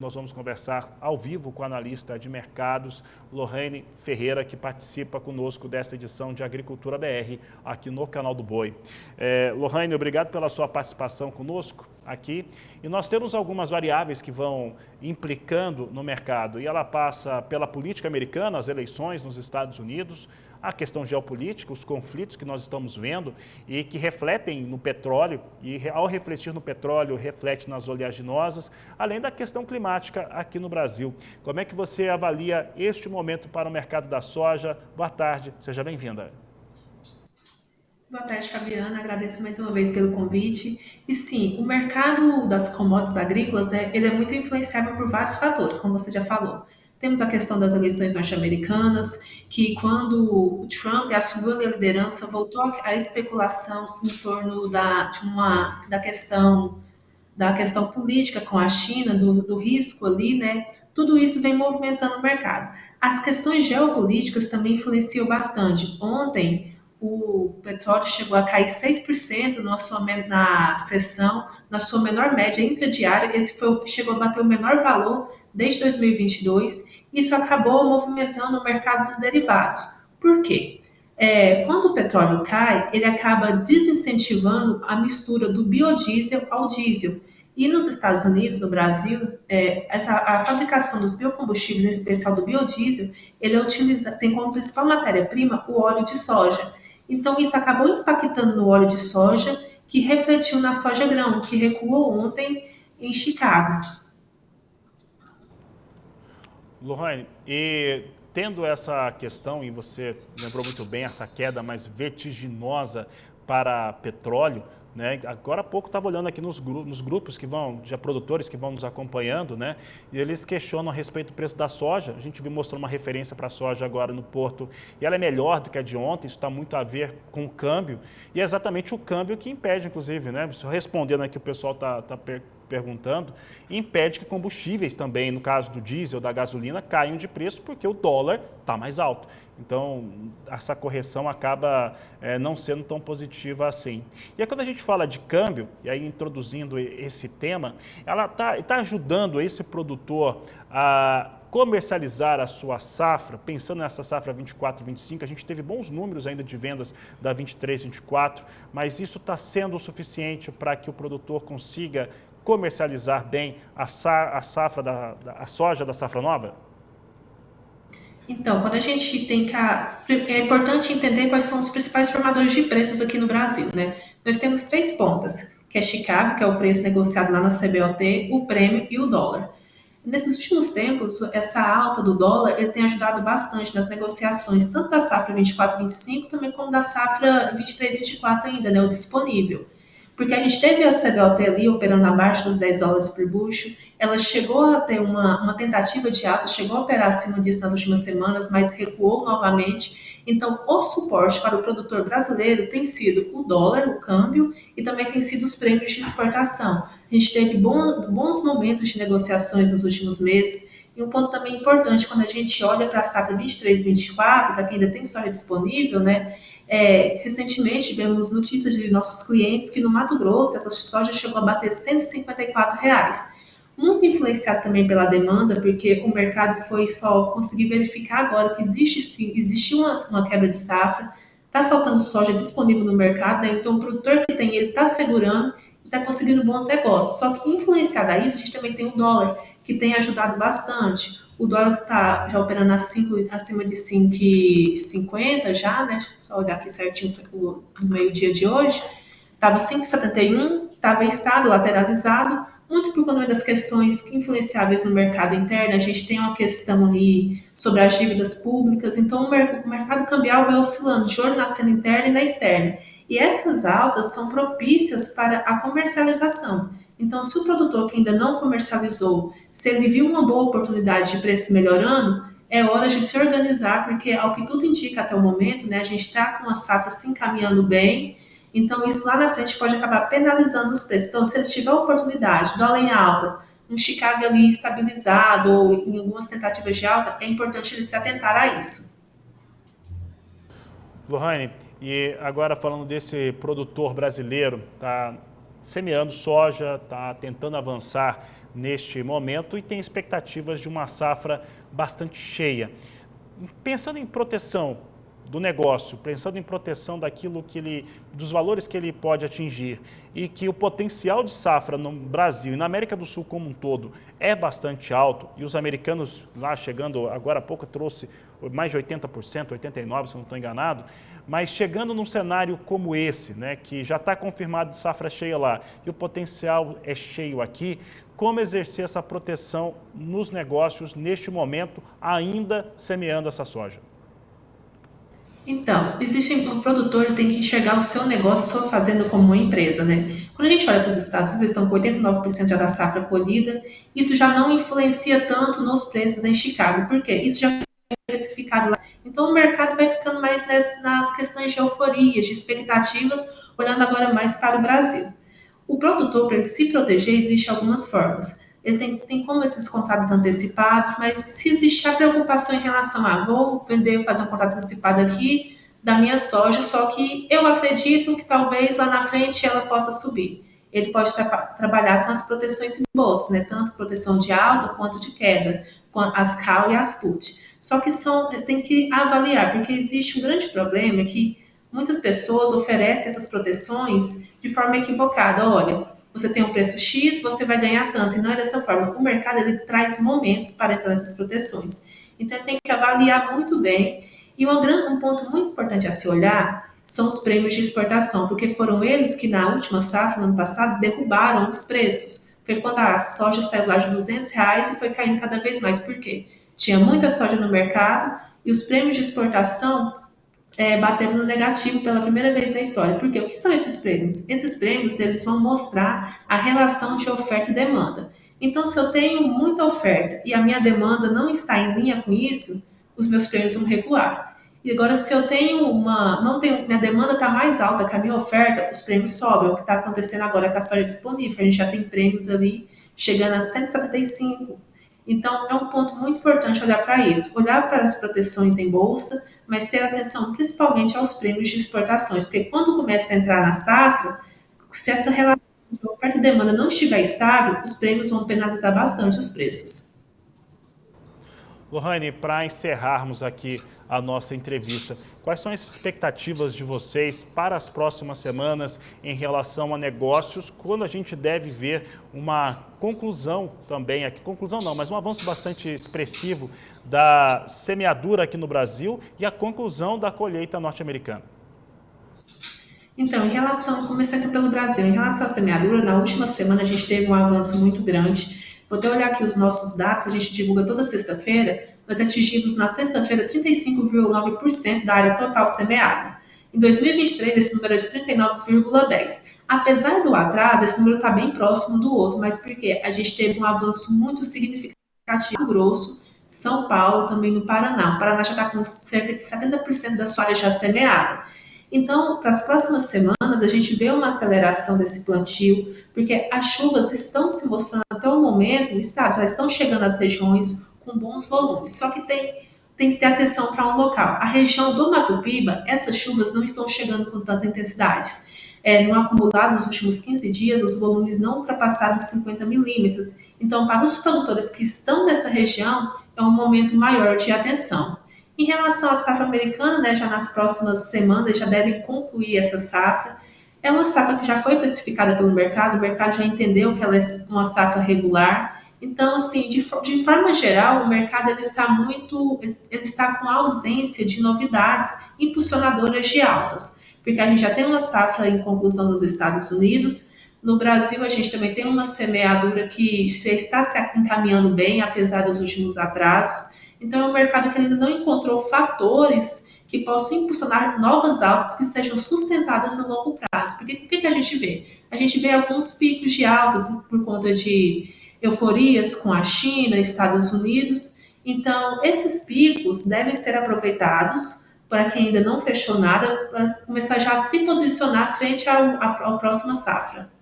Nós vamos conversar ao vivo com a analista de mercados, Lohane Ferreira, que participa conosco desta edição de Agricultura BR, aqui no Canal do Boi. Lohane, obrigado pela sua participação conosco aqui. E nós temos algumas variáveis que vão implicando no mercado. E ela passa pela política americana, as eleições nos Estados Unidos, a questão geopolítica, os conflitos que nós estamos vendo e que refletem no petróleo, e ao refletir no petróleo, reflete nas oleaginosas, além da questão climática aqui no Brasil. Como é que você avalia este momento para o mercado da soja? Boa tarde, seja bem-vinda. Boa tarde, Fabiana. Agradeço mais uma vez pelo convite. E sim, o mercado das commodities agrícolas, né, ele é muito influenciável por vários fatores, como você já falou. Temos a questão das eleições norte-americanas, que quando o Trump assumiu a liderança, voltou a especulação em torno da questão política com a China, do risco ali, né? Tudo isso vem movimentando o mercado. As questões geopolíticas também influenciam bastante. Ontem, o petróleo chegou a cair 6% na sessão, na sua menor média intradiária. Chegou a bater o menor valor desde 2022. Isso acabou movimentando o mercado dos derivados. Por quê? Quando o petróleo cai, ele acaba desincentivando a mistura do biodiesel ao diesel. E nos Estados Unidos, no Brasil, a fabricação dos biocombustíveis, em especial do biodiesel, tem como principal matéria-prima o óleo de soja. Então, isso acabou impactando no óleo de soja, que refletiu na soja grão, que recuou ontem em Chicago. Lohane, e tendo essa questão, e você lembrou muito bem, essa queda mais vertiginosa para petróleo, né? Agora há pouco estava olhando aqui nos grupos que vão, de produtores que vão nos acompanhando, né? E eles questionam a respeito do preço da soja. A gente viu mostrando uma referência para a soja agora no Porto, e ela é melhor do que a de ontem, isso está muito a ver com o câmbio, e é exatamente o câmbio que impede, inclusive, né? Respondendo aqui, o pessoal está perguntando, impede que combustíveis também, no caso do diesel, da gasolina, caiam de preço porque o dólar está mais alto. Então, essa correção acaba não sendo tão positiva assim. E aí, quando a gente fala de câmbio, e aí introduzindo esse tema, ela está ajudando esse produtor a comercializar a sua safra, pensando nessa safra 24, 25, a gente teve bons números ainda de vendas da 23, 24, mas isso está sendo o suficiente para que o produtor consiga comercializar bem a safra a soja da safra nova? Então, quando a gente tem que. É importante entender quais são os principais formadores de preços aqui no Brasil, né? Nós temos três pontas, que é Chicago, que é o preço negociado lá na CBOT, o prêmio e o dólar. Nesses últimos tempos, essa alta do dólar ele tem ajudado bastante nas negociações, tanto da safra 24-25, também como da safra 23-24 ainda, né, o disponível. Porque a gente teve a CBOT ali operando abaixo dos US$ 10 por bushel, ela chegou a ter uma tentativa de alta, chegou a operar acima disso nas últimas semanas, mas recuou novamente. Então, o suporte para o produtor brasileiro tem sido o dólar, o câmbio, e também tem sido os prêmios de exportação. A gente teve bons momentos de negociações nos últimos meses. E um ponto também importante, quando a gente olha para a safra 23-24, para quem ainda tem soja disponível, né? Recentemente tivemos notícias de nossos clientes que no Mato Grosso essa soja chegou a bater R$ 154. Muito influenciado também pela demanda, porque o mercado foi só conseguir verificar agora que existe uma quebra de safra, está faltando soja disponível no mercado, né? Então o produtor que tem, ele está segurando e está conseguindo bons negócios. Só que influenciado a isso, a gente também tem o dólar, que tem ajudado bastante. O dólar está já operando acima de 5,50 já, né? Só olhar aqui certinho no meio-dia de hoje. Estava 5,71, estava estável, lateralizado, muito por conta das questões influenciáveis no mercado interno. A gente tem uma questão aí sobre as dívidas públicas, então o mercado cambial vai oscilando de olho na cena interna e na externa. E essas altas são propícias para a comercialização. Então, se o produtor que ainda não comercializou, se ele viu uma boa oportunidade de preço melhorando, é hora de se organizar, porque ao que tudo indica até o momento, né, a gente está com a safra se encaminhando bem, então isso lá na frente pode acabar penalizando os preços. Então, se ele tiver a oportunidade, dólar em alta, um Chicago ali estabilizado ou em algumas tentativas de alta, é importante ele se atentar a isso. Lohane, e agora falando desse produtor brasileiro, tá? semeando soja, está tentando avançar neste momento e tem expectativas de uma safra bastante cheia. Pensando em proteção do negócio, pensando em proteção daquilo dos valores que ele pode atingir e que o potencial de safra no Brasil e na América do Sul como um todo é bastante alto, e os americanos lá chegando, agora há pouco trouxe mais de 80%, 89%, se não estou enganado, mas chegando num cenário como esse, né, que já está confirmado de safra cheia lá e o potencial é cheio aqui, como exercer essa proteção nos negócios neste momento, ainda semeando essa soja? Então, o produtor ele tem que enxergar o seu negócio, a sua fazenda como uma empresa, né? Quando a gente olha para os Estados Unidos, eles estão com 89% já da safra colhida, isso já não influencia tanto nos preços em Chicago, por quê? Isso já foi precificado lá. Então, o mercado vai ficando mais nas questões de euforias, de expectativas, olhando agora mais para o Brasil. O produtor, para ele se proteger, existem algumas formas. Ele tem como esses contratos antecipados, mas se existir a preocupação em relação a vou vender, fazer um contrato antecipado aqui da minha soja, só que eu acredito que talvez lá na frente ela possa subir. Ele pode trabalhar com as proteções em bolsa, né? Tanto proteção de alta quanto de queda, com as call e as put. Só que tem que avaliar, porque existe um grande problema que muitas pessoas oferecem essas proteções de forma equivocada. Olha, você tem um preço X, você vai ganhar tanto, e não é dessa forma. O mercado ele traz momentos para entrar nessas proteções. Então, tem que avaliar muito bem. E um ponto muito importante a se olhar são os prêmios de exportação, porque foram eles que na última safra, no ano passado, derrubaram os preços. Foi quando a soja saiu lá de R$ 200 e foi caindo cada vez mais. Por quê? Tinha muita soja no mercado e os prêmios de exportação bateram no negativo pela primeira vez na história. Porque o que são esses prêmios? Esses prêmios eles vão mostrar a relação de oferta e demanda. Então, se eu tenho muita oferta e a minha demanda não está em linha com isso, os meus prêmios vão recuar. E agora, se eu tenho minha demanda está mais alta que a minha oferta, os prêmios sobem. É o que está acontecendo agora com a soja disponível. A gente já tem prêmios ali chegando a 175. Então, é um ponto muito importante olhar para isso, olhar para as proteções em bolsa, mas ter atenção principalmente aos prêmios de exportações, porque quando começa a entrar na safra, se essa relação de oferta e demanda não estiver estável, os prêmios vão penalizar bastante os preços. Lohane, para encerrarmos aqui a nossa entrevista, quais são as expectativas de vocês para as próximas semanas em relação a negócios, quando a gente deve ver uma conclusão também, aqui, conclusão não, mas um avanço bastante expressivo da semeadura aqui no Brasil e a conclusão da colheita norte-americana? Então, começando pelo Brasil, em relação à semeadura, na última semana a gente teve um avanço muito grande. Vou até olhar aqui os nossos dados, a gente divulga toda sexta-feira, nós atingimos na sexta-feira 35,9% da área total semeada. Em 2023, esse número é de 39,10%. Apesar do atraso, esse número está bem próximo do outro, mas por quê? A gente teve um avanço muito significativo no Mato Grosso, São Paulo, também no Paraná. O Paraná já está com cerca de 70% da sua área já semeada. Então, para as próximas semanas, a gente vê uma aceleração desse plantio, porque as chuvas estão se mostrando até o momento, elas estão chegando às regiões com bons volumes, só que tem que ter atenção para um local. A região do Mato Piba, essas chuvas não estão chegando com tanta intensidade. No acumulado dos últimos 15 dias, os volumes não ultrapassaram 50 milímetros. Então, para os produtores que estão nessa região, é um momento maior de atenção. Em relação à safra americana, né, já nas próximas semanas já devem concluir essa safra. É uma safra que já foi precificada pelo mercado, o mercado já entendeu que ela é uma safra regular. Então, assim, de forma geral, o mercado ele está com ausência de novidades impulsionadoras de altas, porque a gente já tem uma safra em conclusão nos Estados Unidos. No Brasil, a gente também tem uma semeadura que já está se encaminhando bem, apesar dos últimos atrasos. Então, é um mercado que ainda não encontrou fatores que possam impulsionar novas altas que sejam sustentadas no longo prazo. Porque o que a gente vê? A gente vê alguns picos de altas por conta de euforias com a China, Estados Unidos. Então, esses picos devem ser aproveitados para quem ainda não fechou nada, para começar já a se posicionar frente à próxima safra.